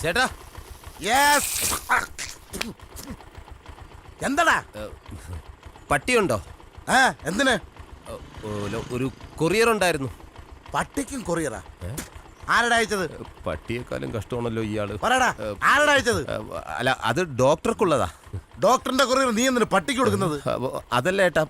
ചേട്ടാ. എന്താടാ? പട്ടിയുണ്ടോ? എന്തിന്? ഒരു കൊറിയർ ഉണ്ടായിരുന്നു. പട്ടിക്കും കൊറിയറാ? ആരുടെ അയച്ചത്? പട്ടിയെക്കാളും കഷ്ടമാണല്ലോ ഇയാള്. പറയടാ, ആരുടെ അയച്ചത്? അല്ല, അത് ഡോക്ടർക്കുള്ളതാ. ഡോക്ടറിന്റെ കൊറിയർ നീ എന്തിനു പട്ടിക്ക് കൊടുക്കുന്നത്? അതല്ല ഏട്ടാ,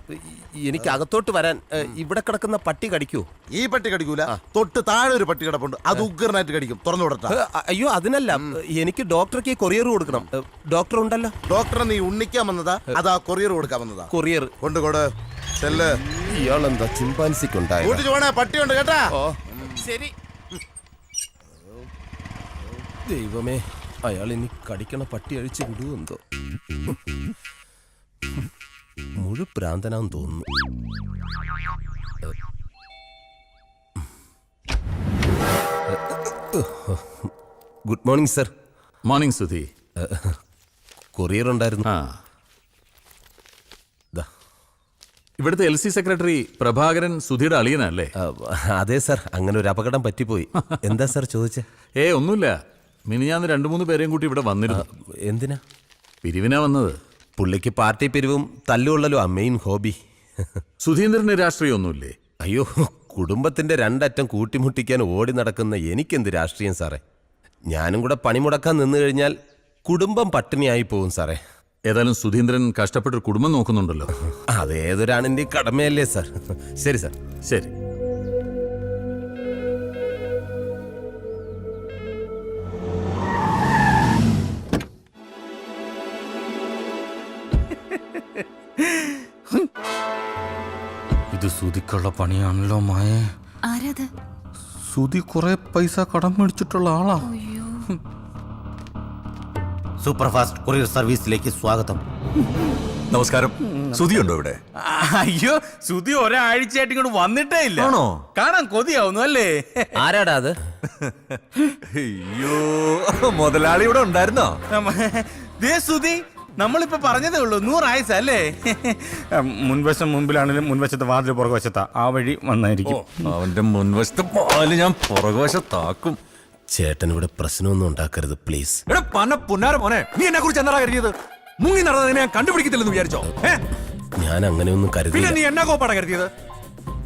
എനിക്ക് അകത്തോട്ട് വരാൻ ഇവിടെ കിടക്കുന്ന പട്ടി കടിക്കൂ? ഈ പട്ടി കടിക്കൂല. തൊട്ട് താഴെ ഒരു പട്ടി കിടപ്പുണ്ട്, അത് ഉഗ്രനായിട്ട് കടിക്കും. തുറന്നു വിടട്ടാ. അയ്യോ, അതിനല്ല, എനിക്ക് ഡോക്ടർക്ക് കൊറിയർ കൊടുക്കണം. ഡോക്ടർ ഉണ്ടല്ലോ. ഡോക്ടറെ നീ ഉണ്ണിക്കാൻ വന്നതാ അതാ കൊറിയർ കൊടുക്കാൻ വന്നതാ? കൊറിയർ കൊണ്ടുകൊട്. ഇയാളെന്താ ചിമ്പാൻസിക്കുണ്ടായ പട്ടിയുണ്ട് കേട്ടാ. ശരി. ദൈവമേ, അയാൾ ഇനി കടിക്കണ പട്ടി അഴിച്ച് വിടുവെന്തോ. മുഴുപ്രാന്തനാന്ന് തോന്നുന്നു. Good morning sir. Morning Sudhi. Courier ഉണ്ടായിരുന്നു. ഇവിടുത്തെ LC സെക്രട്ടറി പ്രഭാകരൻ സുധിയുടെ അളിയനല്ലേ? അതെ സർ, അങ്ങനെ ഒരു അപകടം പറ്റിപ്പോയി. എന്താ സർ ചോദിച്ചേ? ഒന്നുമില്ല. മിനിഞ്ഞാന്ന് 2-3 പേരെയും കൂട്ടി ഇവിടെ വന്നിരുന്നു. എന്തിനാ? പിരിവിനാ വന്നത്. പുള്ളിക്ക് പാർട്ടി പിരിവും തല്ലുകൊള്ളലോ മെയിൻ ഹോബി. സുധീന്ദ്രന് രാഷ്ട്രീയം ഒന്നുമില്ലേ? അയ്യോ, കുടുംബത്തിന്റെ രണ്ടറ്റം കൂട്ടിമുട്ടിക്കാൻ ഓടി നടക്കുന്ന എനിക്കെന്ത് രാഷ്ട്രീയം സാറേ? ഞാനും കൂടെ പണിമുടക്കാൻ നിന്നു കഴിഞ്ഞാൽ കുടുംബം പട്ടിണിയായി പോകും സാറേ. ഏതായാലും സുധീന്ദ്രൻ കഷ്ടപ്പെട്ടൊരു കുടുംബം നോക്കുന്നുണ്ടല്ലോ. അതേതൊരാണിന്റെ കടമയല്ലേ സാർ? ശരി സാർ. ശരി. ഇത് സുധിക്കുള്ള പണിയാണല്ലോ മായേ. ആരാത്? സുധി കുറെ പൈസ കടം മേടിച്ചിട്ടുള്ള ആളാ. സൂപ്പർ ഫാസ്റ്റ് കൊറിയർ സർവീസിലേക്ക് സ്വാഗതം. നമസ്കാരം. സുധി ഉണ്ടോ ഇവിടെ? അയ്യോ, സുധി ഒരാഴ്ചയായിട്ട് ഇങ്ങോട്ട് വന്നിട്ടേ ഇല്ല. ആണോ? കാണാൻ കൊതിയാവുന്നു അല്ലേ? ആരാടാ അത്? അയ്യോ, മുതലാളി ഇവിടെ ഉണ്ടായിരുന്നോ? ദേ സുധി, നമ്മളിപ്പോ പറഞ്ഞതേ ഉള്ളൂ. 100 ആയുസ് അല്ലേ? മുൻവശം മുമ്പിലാണെങ്കിലും മുൻവശത്തെ വാതിൽ പുറകുവശത്താ. ആ വഴി വന്നായിരിക്കും. അവന്റെ മുൻവശത്തെ പാല് ഞാൻ പുറകുവശത്താക്കും. ചേട്ടൻ ഇവിടെ പ്രശ്നമൊന്നും ഉണ്ടാക്കരുത് പ്ലീസ്. എടാ പന പുന്നാര മോനെ, നീ എന്നെ കുറിച്ച് എന്താ കരുതിയത്? മുങ്ങി നടന്നതിനെ ഞാൻ കണ്ടുപിടിക്കത്തില്ലെന്ന് വിചാരിച്ചോ? ഞാൻ അങ്ങനെയൊന്നും പിന്നെ കരുതില്ല. നീ എന്നാ കോപ്പാടാ കരുതിയത്?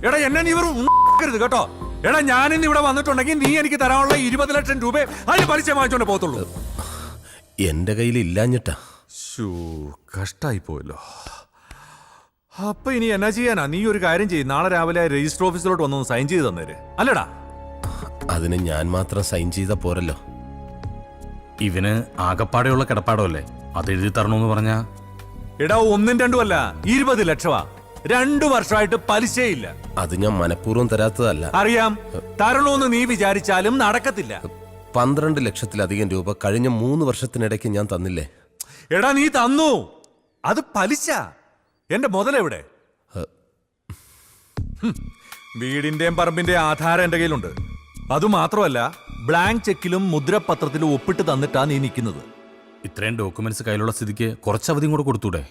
എടാ എന്നെ നീ വെറും കരുത് കേട്ടോ. എടാ ഞാനിന്ന് ഇവിടെ വന്നിട്ടുണ്ടെങ്കിൽ നീ എനിക്ക് തരാനുള്ള 20 ലക്ഷം രൂപ അതിന് പലിശ വാങ്ങിച്ചോണ്ട് പോകത്തുള്ളൂ. എന്റെ കയ്യിൽ ഇല്ലാഞ്ഞിട്ടാ. കഷ്ടായി പോയല്ലോ. അപ്പൊ ഇനി എന്നാ ചെയ്യാനാ? നീ ഒരു കാര്യം ചെയ്യും, നാളെ രാവിലെ രജിസ്റ്റർ ഓഫീസിലോട്ട് വന്നൊന്ന് സൈൻ ചെയ്ത് തന്നേര്. അല്ലടാ, അതിന് ഞാൻ മാത്രം സൈൻ ചെയ്ത പോരല്ലോ. ഇവന് ആകപ്പാടെയുള്ള കിടപ്പാടോ അല്ലേ? അത് എഴുതി തരണമെന്ന് പറഞ്ഞാ. എടാ 1-2 അല്ല, 20 ലക്ഷമാ. 2 വർഷമായിട്ട് പലിശയില്ല. അത് ഞാൻ മനഃപൂർവ്വം തരാത്തതല്ല. അറിയാം, തരണോന്ന് നീ വിചാരിച്ചാലും നടക്കത്തില്ല. 12 ലക്ഷത്തിലധികം രൂപ കഴിഞ്ഞ 3 വർഷത്തിനിടയ്ക്ക് ഞാൻ തന്നില്ലേ? എടാ നീ തന്നു, അത് പലിശ. എന്റെ മുതലെവിടെ? വീടിന്റെയും പറമ്പിന്റെയും ആധാരം എന്റെ കയ്യിലുണ്ട്. അതുമാത്രമല്ല, ബ്ലാങ്ക് ചെക്കിലും മുദ്രപത്രത്തിലും ഒപ്പിട്ട് തന്നിട്ടാ നീ നിൽക്കുന്നത്. ഇത്രയും ഡോക്യുമെന്റ്സ് കയ്യിലുള്ള സ്ഥിതിക്ക് കുറച്ച് അവധിയും കൂടെ കൊടുത്തൂടെ?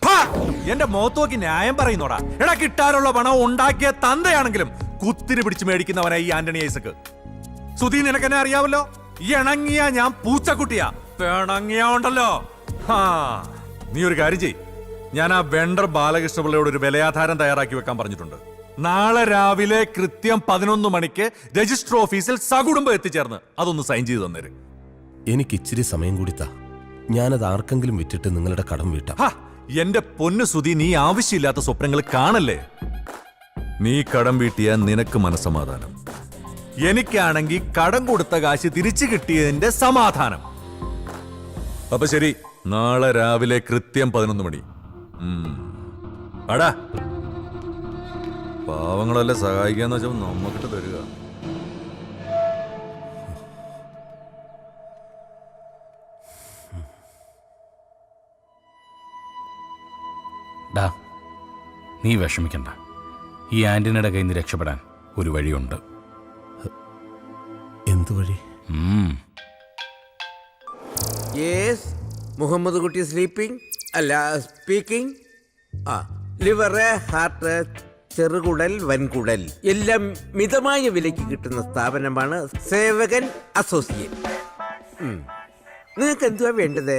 എന്റെ മുഖത്ത് നോക്കി ന്യായം പറയുന്നോടാ. എടാ കിട്ടാനുള്ള പണം ഉണ്ടാക്കിയ തന്തയാണെങ്കിലും കുത്തിരി പിടിച്ച് മേടിക്കുന്നവനാ ഈ ആന്റണി ഐസക്. സുധി, നിനക്കെന്നെ അറിയാവല്ലോ. ഇണങ്ങിയ ഞാൻ പൂച്ചക്കുട്ടിയാ, പിണങ്ങിയ ഉണ്ടല്ലോ. നീ ഒരു കാര്യം ചെയ്, ഞാൻ ആ വെണ്ടർ ബാലകൃഷ്ണപിള്ളയോട് ഒരു വിലയാധാരം തയ്യാറാക്കി വെക്കാൻ പറഞ്ഞിട്ടുണ്ട്. നാളെ രാവിലെ കൃത്യം 11 മണിക്ക് രജിസ്റ്റർ ഓഫീസിൽ സകുടുംബം എത്തിച്ചേർന്ന് അതൊന്ന് സൈൻ ചെയ്ത് തന്നേര്. എനിക്ക് ഇച്ചിരി സമയം കൂടി താ. ഞാനത് ആർക്കെങ്കിലും വിറ്റിട്ട് നിങ്ങളുടെ കടം വീട്ടാം. എന്റെ പൊന്നു സുധി, നീ ആവശ്യമില്ലാത്ത സ്വപ്നങ്ങൾ കാണല്ലേ. നീ കടം വീട്ടിയ നിനക്ക് മനസ്സമാധാനം, എനിക്കാണെങ്കിൽ കടം കൊടുത്ത കാശ് തിരിച്ചു കിട്ടിയതിന്റെ സമാധാനം. അപ്പൊ ശരി, നാളെ രാവിലെ കൃത്യം 11 മണി. അടാ, പാവങ്ങളല്ലേ സഹായിക്കാന്ന് വെച്ചാൽ നമ്മക്കിട്ട് തരിക. ഡാ, നീ വിഷമിക്കണ്ട. ഈ ആന്റണിയുടെ കയ്യിൽ നിന്ന് രക്ഷപ്പെടാൻ ഒരു വഴിയുണ്ട്. എന്തു വഴി? യെസ്, മുഹമ്മദ് കുട്ടി സ്ലീപ്പിംഗ് അല്ല സ്പീക്കിംഗ്. ലിവറ്, ഹാർട്ട്, ചെറുകുടൽ, വൻകുടൽ എല്ലാം മിതമായ വിലയ്ക്ക് കിട്ടുന്ന സ്ഥാപനമാണ് സേവകൻ അസോസിയേറ്റ്. നിങ്ങൾക്ക് എന്തുവാ വേണ്ടത്?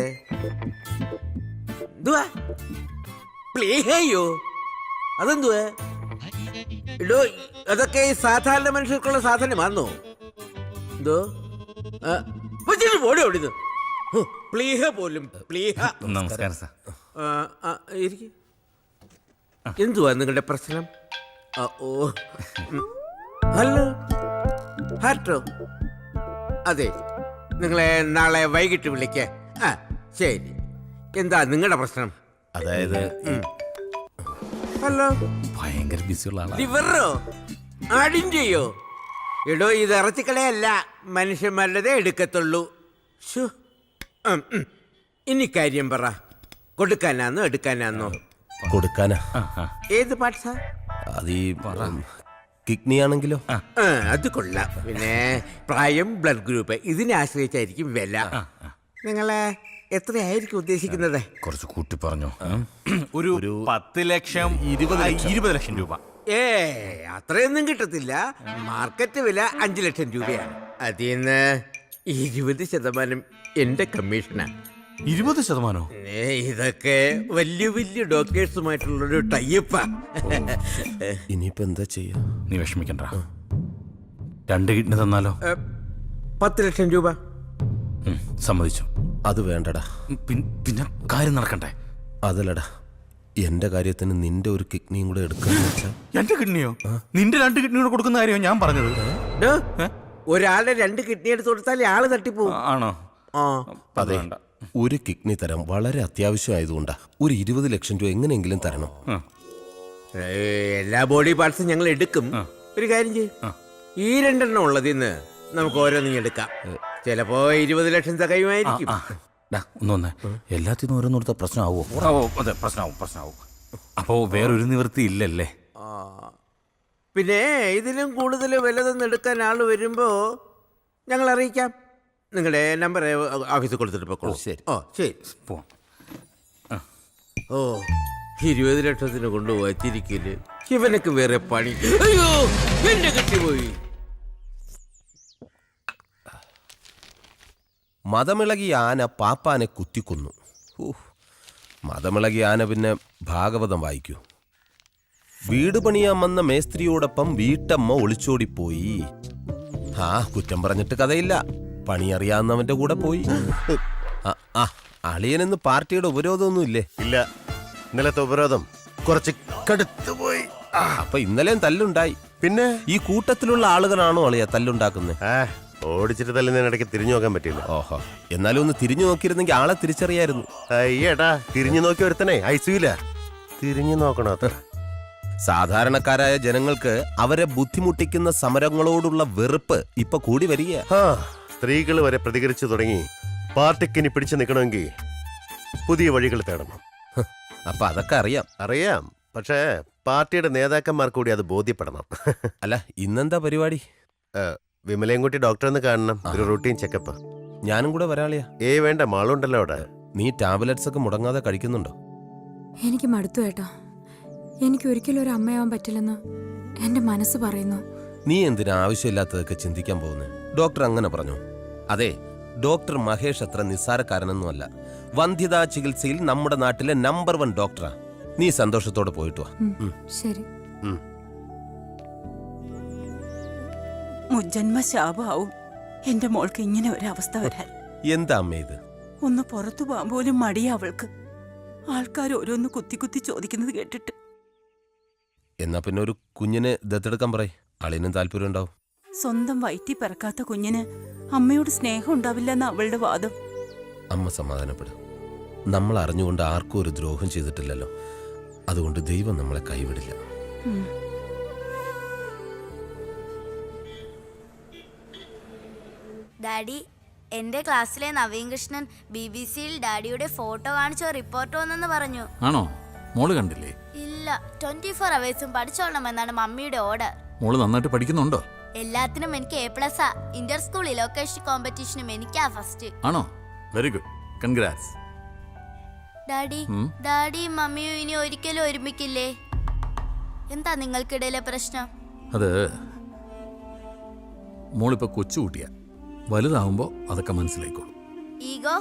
എന്തുവാ? പ്ലീഹയോ? അതെന്തുവാ? ഇടോ, അതൊക്കെ ഈ സാധാരണ മനുഷ്യർക്കുള്ള സാധനമാണോ? എന്തോ പോടി ഓടിത്. പ്ലീഹ പോലും പ്ലീഹ. നമസ്കാരം സാർ. എന്തുവാ നിങ്ങളുടെ പ്രശ്നം? ഓ, ഹലോ ഹാർട്ടോ. അതെ, നിങ്ങളെ നാളെ വൈകിട്ട് വിളിക്ക. ശരി. എന്താ നിങ്ങളുടെ പ്രശ്നം? അതായത് ഹലോ, ഭയങ്കര ബിസിയുള്ള ആളാണ്. ലിവറോ ആടിൻ്റെയോ? എടോ, ഇത് ഇറച്ചിക്കളയല്ല, മനുഷ്യന്മാരുടേതേ എടുക്കത്തുള്ളൂ. ശ്ശോ. ഇനി കാര്യം പറ, കൊടുക്കാനാന്നോ എടുക്കാനാന്നോ? കൊടുക്കാനാ. ഏത് പാർട്സാ? അത് ഈ കിഡ്നി ആണെങ്കിലോ? അത് കൊള്ളാം. പിന്നെ പ്രായം, ബ്ലഡ് ഗ്രൂപ്പ് ഇതിനെ ആശ്രയിച്ചായിരിക്കും വില. നിങ്ങളെ എത്രയായിരിക്കും ഉദ്ദേശിക്കുന്നത്? കുറച്ച് കൂട്ടി പറഞ്ഞു. ഒരു 10 ലക്ഷം 20 ലക്ഷം രൂപ. അത്രയൊന്നും കിട്ടത്തില്ല. മാർക്കറ്റ് വില 5 ലക്ഷം രൂപയാണ്. അതിന്ന് 20% എന്റെ കമ്മീഷനാണ്. 20%? ഇതൊക്കെ വലിയ വലിയ ഡോക്ടേഴ്സുമായിട്ടുള്ളൊരു ടൈപ്പാ. ഇനിയിപ്പോ എന്താ ചെയ്യാ? നീ വിഷമിക്കണ്ട. 2 കിഡ്നി തന്നാലോ? 10 ലക്ഷം രൂപ. സമ്മതിച്ചു. അത് വേണ്ടടാ. പിന്നെ കാര്യം നടക്കണ്ടേ? അതല്ലടാ, എന്റെ കാര്യത്തിന് നിന്റെ ഒരു കിഡ്നിയും കൂടെ എടുക്കാന്ന് വെച്ചാ. എന്റെ കിഡ്നിയോ? നിന്റെ 2 കിഡ്നി കൂടെ കൊടുക്കുന്ന കാര്യമോ ഞാൻ പറഞ്ഞത്? ഒരാളുടെ 2 കിഡ്നി എടുത്ത് കൊടുത്താൽ ആള് തട്ടിപ്പോവും. ആണോ? അതെ, ഒരു കിഡ്നി തരം വളരെ അത്യാവശ്യമായതുകൊണ്ടാ. ഒരു 20 ലക്ഷം രൂപ എങ്ങനെയെങ്കിലും തരണം. എല്ലാ ബോഡി പാർട്സും ഞങ്ങൾ എടുക്കും. ഒരു കാര്യം ചെയ്യും, ഈ 2 എണ്ണം ഉള്ളതിന്ന് നമുക്ക് ഓരോന്നും എടുക്കാം. ചിലപ്പോ 20 ലക്ഷം തികയുമായിരിക്കും. ഒന്നൊന്നേ, എല്ലാത്തിനും ഓരോന്ന് കൊടുത്ത പ്രശ്നമാവോ? അതെ, പ്രശ്നമാവും. അപ്പോ വേറൊരു നിവൃത്തി ഇല്ലല്ലേ? പിന്നെ ഇതിലും കൂടുതൽ വല്ലതൊന്നും എടുക്കാൻ ആള് വരുമ്പോ ഞങ്ങൾ അറിയിക്കാം. നിങ്ങളുടെ നമ്പർ ഓഫീസിൽ കൊടുത്തിട്ട് പോക്കോളൂ. ശരി. ശരി. പോവാം. 20 ലക്ഷത്തിന് കൊണ്ട് വച്ചിരിക്കല്. ഇവനക്ക് വേറെ പണി. അയ്യോ, എന്റെ കെട്ടിപ്പോയി. മതമിളകിയ ആന പാപ്പാനെ കുത്തിക്കൊന്നു. മതമിളകിയ ആന പിന്നെ ഭാഗവതം വായിക്കൂ. വീട് പണിയാൻ വന്ന മേസ്ത്രിയോടൊപ്പം വീട്ടമ്മ ഒളിച്ചോടിപ്പോയി. കുറ്റം പറഞ്ഞിട്ട് കഥയില്ല. പണി അറിയാവുന്നവന്റെ കൂടെ പോയി. അളിയനെന്ന് പാർട്ടിയുടെ ഉപരോധമൊന്നും ഇല്ലേ? ഇല്ല, ഇന്നലത്തെ ഉപരോധം കുറച്ച് കടുത്തു പോയി. അപ്പൊ ഇന്നലെയും തല്ലുണ്ടായി. പിന്നെ ഈ കൂട്ടത്തിലുള്ള ആളുകളാണോ അളിയ തല്ലുണ്ടാക്കുന്നത്? ഓടിച്ചിട്ട് തല്ലുന്നതിനിടയ്ക്ക് തിരിഞ്ഞു നോക്കാൻ പറ്റില്ല. ഓഹോ, എന്നാലും ഒന്ന് തിരിഞ്ഞു നോക്കിയിരുന്നെങ്കിൽ ആളെ തിരിച്ചറിയായിരുന്നു. അയ്യേട്ടാ, തിരിഞ്ഞു നോക്കി ഒരുത്തനെ ഐസിയില്ല. തിരിഞ്ഞു നോക്കണോ? അത്ര സാധാരണക്കാരായ ജനങ്ങൾക്ക് അവരെ ബുദ്ധിമുട്ടിക്കുന്ന സമരങ്ങളോടുള്ള വെറുപ്പ് ഇപ്പൊ കൂടി വരിക. സ്ത്രീകൾ വരെ പ്രതികരിച്ചു തുടങ്ങി. പാർട്ടിക്കിനി പിടിച്ചു നിൽക്കണമെങ്കിൽ പുതിയ വഴികൾ തേടണം. അപ്പൊ അതൊക്കെ അറിയാം. പക്ഷേ പാർട്ടിയുടെ നേതാക്കന്മാർ കൂടി അത് ബോധ്യപ്പെടണം. അല്ല, ഇന്നെന്താ പരിപാടി? വിമലയൻകുട്ടി ഡോക്ടറെന്ന് കാണണം. ഒരു റൂട്ടീൻ ചെക്കപ്പ്. ഞാനും കൂടെ വരാളിയാ. വേണ്ട, മാളുണ്ടല്ലോ അവിടെ. നീ ടാബ്ലറ്റ്സ് ഒക്കെ മുടങ്ങാതെ കഴിക്കുന്നുണ്ടോ? എനിക്ക് മടുത്തു ഏട്ടാ. എനിക്ക് ഒരിക്കലും ഒരു അമ്മയാവാൻ പറ്റില്ലെന്ന് എന്റെ മനസ്സ് പറയുന്നു. നീ എന്തിനാ ആവശ്യമില്ലാത്തതൊക്കെ ചിന്തിക്കാൻ പോകുന്നത്? ഡോക്ടർ അങ്ങനെ പറഞ്ഞു. അതെ, ഡോക്ടർ മഹേഷ് അത്ര നിസ്സാരക്കാരനൊന്നുമല്ല. വന്ധ്യതാ ചികിത്സയിൽ നമ്മുടെ നാട്ടിലെ നമ്പർ 1 ഡോക്ടറാ. നീ സന്തോഷത്തോടെ പോയിട്ട് വാ. ശരി. മുജ്ജന്മ ശാപമാവും എന്റെ മോൾക്ക് ഇങ്ങനെ ഒരവസ്ഥ വരാൻ. എന്താ അമ്മ ഇത്? ഒന്ന് പുറത്തു പോകാൻ പോലും മടിയാ അവൾക്ക്. ആൾക്കാർ ഓരോന്ന് കുത്തി ചോദിക്കുന്നത് കേട്ടിട്ട്. എന്നാ പിന്നെ ഒരു കുഞ്ഞിനെ ദത്തെടുക്കാൻ പറയ്. അളിനും താല്പര്യം ഉണ്ടാവും. സ്വന്തം വയറ്റി പിറക്കാത്ത കുഞ്ഞിന് അമ്മയോട് സ്നേഹം ഉണ്ടാവില്ലെന്ന അവളുടെ വാദം. അമ്മ സമാധാനപ്പെടും. നമ്മൾ അറിഞ്ഞുകൊണ്ട് ആർക്കും ഒരു ദ്രോഹം ചെയ്തിട്ടില്ലല്ലോ. അതുകൊണ്ട് ദൈവം നമ്മളെ കൈവിടില്ല. ഡാഡി, എന്റെ ക്ലാസ്സിലെ നവീൻ കൃഷ്ണൻ BBC-യിൽ ഡാഡിയുടെ ഫോട്ടോ കാണിച്ചോ റിപ്പോർട്ട് വന്നെന്ന് പറഞ്ഞു. ആണോ? മോള് കണ്ടില്ലേ? ഇല്ല, 24 അവേഴ്സും പഠിച്ചോളണമെന്നാണ് മമ്മിയുടെ ഓർഡർ. മോള് നന്നായിട്ട് പഠിക്കുന്നുണ്ടോ? എല്ലാത്തിനും എനിക്ക് A+. ഇന്റർ സ്കൂൾ ഇലോക്കേഷൻ കോമ്പറ്റീഷനും എനിക്കാ ഫസ്റ്റ്. ആണോ? Very good, congrats. ഡാഡിയും മമ്മിയും ഇനി ഒരിക്കലും ഒരുമിക്കില്ലേ? എന്താ നിങ്ങൾക്കിടയിലെ പ്രശ്നം? അത് മോളിപ്പോ കൊച്ചുകുട്ടിയാ. വലുതാവുമ്പോ അതൊക്കെ മനസ്സിലായിക്കോളും. ഈഗോ?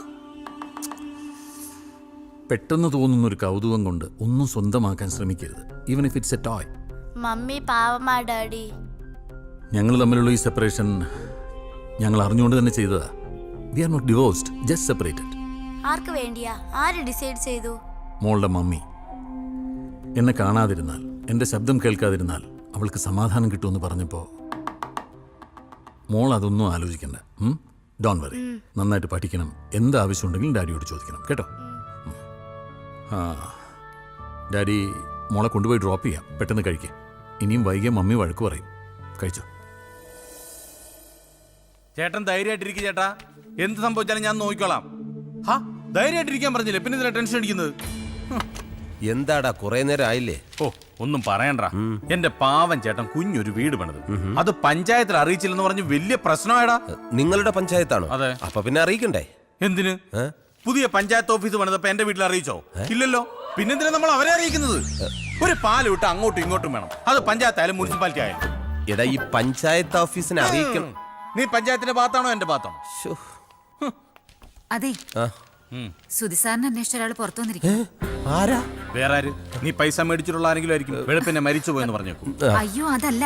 പെട്ടെന്ന് തോന്നുന്ന ഒരു കൗതുകം കൊണ്ട് ഒന്നും സ്വന്തമാക്കാൻ ശ്രമിക്കരുത്, even if it's a toy. Mummy പാവമാ ഡാഡി. ഞങ്ങൾ തമ്മിലുള്ള ഈ സെപ്പറേഷൻ ഞങ്ങൾ അറിഞ്ഞുകൊണ്ട് തന്നെ ചെയ്തതാ. We are not divorced, just separated. ആർക്ക് വേണ്ടിയാ? ആര് ഡിസൈഡ് ചെയ്തു? മോളുടെ മമ്മി. എന്നെ കാണാതിരുന്നാൽ, എൻ്റെ ശബ്ദം കേൾക്കാതിരുന്നാൽ അവൾക്ക് സമാധാനം കിട്ടുമെന്ന് പറഞ്ഞപ്പോൾ മോൾ അതൊന്നും ആലോചിക്കണ്ട. Don't worry. നന്നായിട്ട് പഠിക്കണം. എന്ത് ആവശ്യമുണ്ടെങ്കിലും ഡാഡിയോട് ചോദിക്കണം കേട്ടോ. ആ, ഡാഡി മോളെ കൊണ്ടുപോയി ഡ്രോപ്പ് ചെയ്യാം. പെട്ടെന്ന് കഴിക്കുക. ഇനിയും വൈകിയ മമ്മി വഴക്ക് പറയും. കഴിച്ചോ. ചേട്ടൻ ധൈര്യമായിട്ടിരിക്കും ചേട്ടാ. എന്ത് സംഭവിച്ചാലും ഞാൻ നോക്കിക്കോളാം. ഹാ, ധൈര്യമായിട്ടിരിക്കാൻ പറഞ്ഞില്ലേ, പിന്നെ ഇതിലെ ടെൻഷൻ അടിക്കുന്നത്? എന്താടാ കുറെ നേരം ആയില്ലേ? ഓ, ഒന്നും പറയണ്ട. എന്റെ പാവൻ ചേട്ടൻ കുഞ്ഞൊരു വീട് പണിത്, അത് പഞ്ചായത്തിൽ അറിയിച്ചില്ലെന്ന് പറഞ്ഞ് വലിയ പ്രശ്നമായടാ. നിങ്ങളുടെ പഞ്ചായത്താണോ? അതെ. അപ്പൊ പിന്നെ അറിയിക്കണ്ടേ? എന്തിന്? പുതിയ പഞ്ചായത്ത് ഓഫീസ് പണിതപ്പോ എന്റെ വീട്ടിൽ അറിയിച്ചോ? ഇല്ലല്ലോ. പിന്നെന്തിനാ നമ്മൾ അവരെ അറിയിക്കുന്നത്? ഒരു പാല് വിട്ട് അങ്ങോട്ടും ഇങ്ങോട്ടും വേണം. അത് പഞ്ചായത്ത് ആയാലും മുനിസിപ്പാലിറ്റി ആയാലും. എടാ, ഈ പഞ്ചായത്ത് ഓഫീസിനെ അറിയിക്കണം. നീ പഞ്ചായത്തിന്റെ ഭാഗത്താണോ എന്റെ ഭാഗത്താണോ? ശ്ശോ. അതെ, ആ. സുധി സാറിന് അന്വേഷിച്ച ഒരാൾ പുറത്തു വന്നിരിക്കും. ആരാ? വേറെ ആര്? നീ പൈസ മേടിച്ചിട്ടുള്ള ആരെങ്കിലും ആയിരിക്കും. വെളുപ്പിനെ മരിച്ചു പോയെന്ന് പറഞ്ഞേക്കും. അയ്യോ അതല്ല,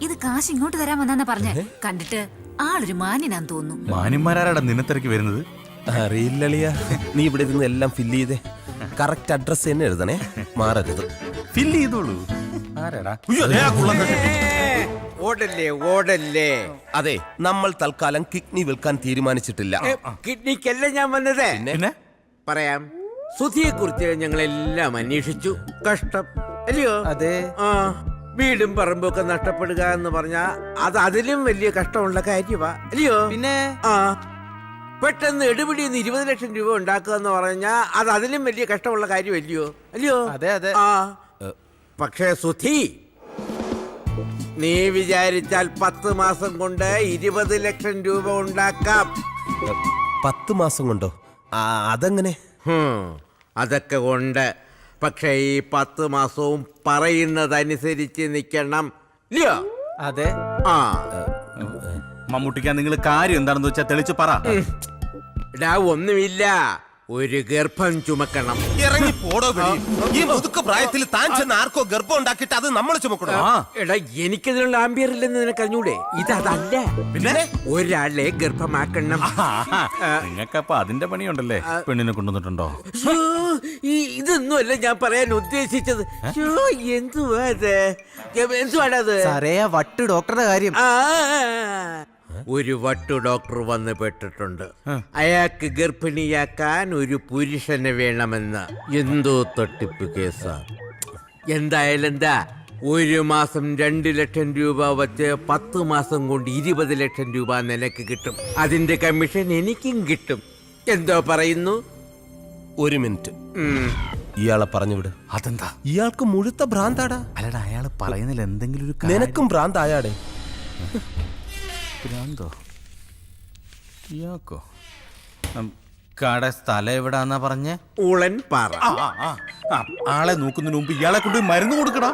ഇത് കാശ് ഇങ്ങോട്ട് തരാൻ വന്നാ പറഞ്ഞേ. കണ്ടിട്ട് ആളൊരു മാന്യനാന്ന് തോന്നുന്നു. മാന്യന്മാരാടാ നിന്നെ തിരക്കി വരുന്നത്. അറിയില്ലളിയ. നീ ഇവിടെ ഇരുന്ന് എല്ലാം ഫില്ല് ചെയ്തേ. കറക്റ്റ് അഡ്രസ് തന്നെ എഴുതണേ, മാറരുത്. ഫില്ല് ചെയ്തോളൂ. ആരാടാ? ഓടല്ലേ ഓടല്ലേ. അതെ, നമ്മൾ തൽക്കാലം കിഡ്നി വിൽക്കാൻ തീരുമാനിച്ചിട്ടില്ല. കിഡ്നിക്കല്ല ഞാൻ വന്നത്. പിന്നെ പറയാം. സുധിയെ കുറിച്ച് ഞങ്ങളെല്ലാം അന്വേഷിച്ചു. കഷ്ടം അല്ലയോ? അതെ. ആ, വീടും പറമ്പും ഒക്കെ നഷ്ടപ്പെടുക എന്ന് പറഞ്ഞാ അത് അതിലും വലിയ കഷ്ടമുള്ള കാര്യമാ അല്ലയോ? പിന്നെ ആ, പെട്ടെന്ന് എടുപിടി 20 ലക്ഷം രൂപ ഉണ്ടാക്കുക എന്ന് പറഞ്ഞാ അത് അതിലും വലിയ കഷ്ടമുള്ള കാര്യമല്ലയോ? അല്ലയോ? അതെ അതെ. ആ, പക്ഷേ സുധി, നീ വിചാരിച്ചാൽ 10 മാസം കൊണ്ട് 20 ലക്ഷം രൂപ ഉണ്ടാക്കാം. 10 മാസം കൊണ്ടോ? അതെങ്ങനെ? അതൊക്കെ കൊണ്ട്. പക്ഷേ ഈ 10 മാസവും പറയുന്നതനുസരിച്ച് നിൽക്കണം ഇല്ലയോ? അതെ. ആ, മമ്മൂട്ടിക്ക, നിങ്ങൾ കാര്യം എന്താണെന്ന് വെച്ചാൽ തെളിച്ച് പറ. ഇടാ, ഒന്നുമില്ല. ഒരു ഗർഭം ചുമക്കണം. ഇറങ്ങി പോടോ വെളി. ഈ മുതുക്ക പ്രായത്തിൽ താൻ ചെന്ന് ആർക്കോ ഗർഭം ഉണ്ടാക്കിയിട്ട് അത് നമ്മൾ ചുമക്കണോ? എടാ, എനിക്കതിനുള്ള ആംബിയർ ഇല്ലെന്ന് നിനക്ക് അറിഞ്ഞൂടെ? ഇതല്ല. പിന്നെ ഒരാളെ ഗർഭമാക്കണം. നിങ്ങൾക്കപ്പൊ അതിന്റെ പണിയുണ്ടല്ലേ? പെണ്ണിനെ കൊണ്ടുവന്നിട്ടുണ്ടോ? ഇതൊന്നുമല്ല ഞാൻ പറയാൻ ഉദ്ദേശിച്ചത്. എന്തുവാ അത്? എന്തുവാണത്? വട്ട് ഡോക്ടറുടെ കാര്യം. ഒരു വട്ടു ഡോക്ടർ വന്ന് പെട്ടിട്ടുണ്ട്. അയാൾക്ക് ഗർഭിണിയാക്കാൻ ഒരു പുരുഷനെ വേണമെന്ന്. എന്തോ തട്ടിപ്പ് കേസാ. എന്തായാലും എന്താ, 1 മാസം 2 ലക്ഷം രൂപ വച്ച് 10 മാസം കൊണ്ട് 20 ലക്ഷം രൂപ നിനക്ക് കിട്ടും. അതിന്റെ കമ്മീഷൻ എനിക്കും കിട്ടും. എന്തോ പറയുന്നു? 1 മിനിറ്റ്. ഇയാളെ പറഞ്ഞു വിട്. അതെന്താ? ഇയാൾക്ക് മുഴുത്ത ഭ്രാന്താടാ. അല്ലടാ, അയാൾ പറയുന്നതിൽ എന്തെങ്കിലും ഒരു നിനക്കും ഭ്രാന്തായാടേ. ഭ്രാന്തോ? ഇയാക്കോ? കട സ്ഥലം എവിടാന്നാ പറഞ്ഞേ? ഊളൻ പാറ. ആളെ നോക്കുന്നതിന് മുമ്പ് ഇയാളെ കൊണ്ട് മരുന്ന് കൊടുക്കടാ.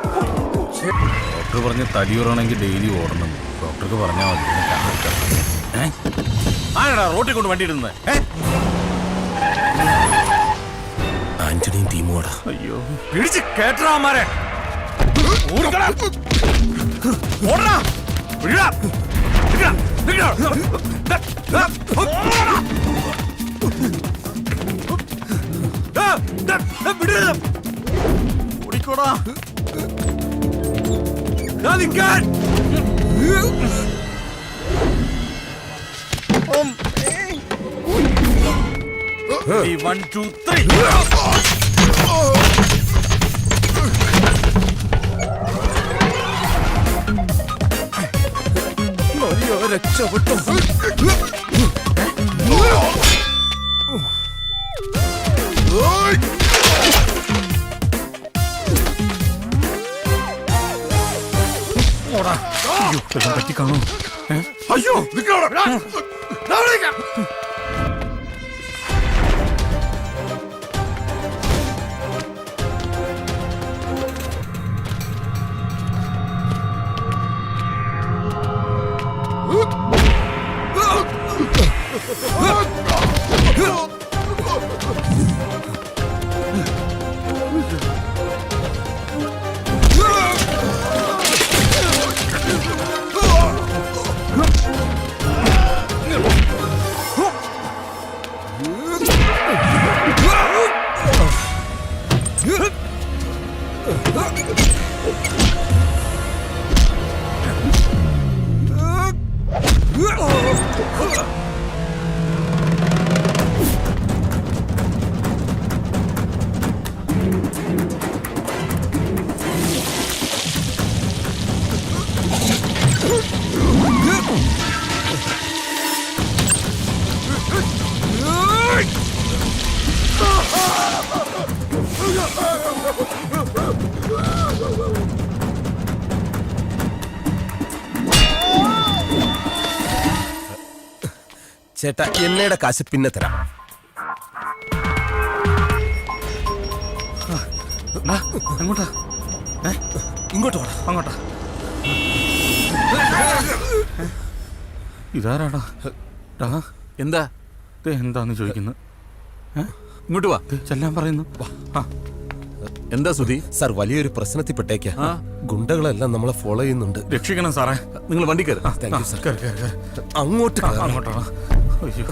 ഡോക്ടർ പറഞ്ഞ തടിയൂറണമെങ്കിൽ ഡെയിലി ഓടണം. ഡോക്ടർക്ക് പറഞ്ഞാൽ മതി. ആരാടാ റോട്ടിൽ കൊണ്ട് വണ്ടി ഇടുന്നത്? ആന്റണിയും ടീമോടാ. അയ്യോ, പിടിച്ച് കേട്ടറാമാരെ. ഓടിക്കോടാ. One, two, three. രക്ഷപ്പെട്ടു. പറ്റിക്കാണോ? അയ്യോ, ചേട്ടാ എണ്ണയുടെ കാശ് പിന്നെ തരാം. അങ്ങോട്ടാ ഇങ്ങോട്ട് വേണം. അങ്ങോട്ടാ. ഇതാരാടാ? എന്താ എന്താന്ന് ചോദിക്കുന്നു. ഇങ്ങോട്ട് വാ. ചെല്ലാൻ പറയുന്നു. എന്താ സുധി? സാർ വലിയൊരു പ്രശ്നത്തിൽപ്പെട്ടേക്കാ. ഗുണ്ടകളെല്ലാം നമ്മളെ ഫോളോ ചെയ്യുന്നുണ്ട്. രക്ഷിക്കണം സാറേ. നിങ്ങൾ വണ്ടി കയറി. Thank you sir. കേറ്, കേറ്, കേറ്. അങ്ങോട്ട് കേറാം. അങ്ങോട്ടാണ്. അയ്യോ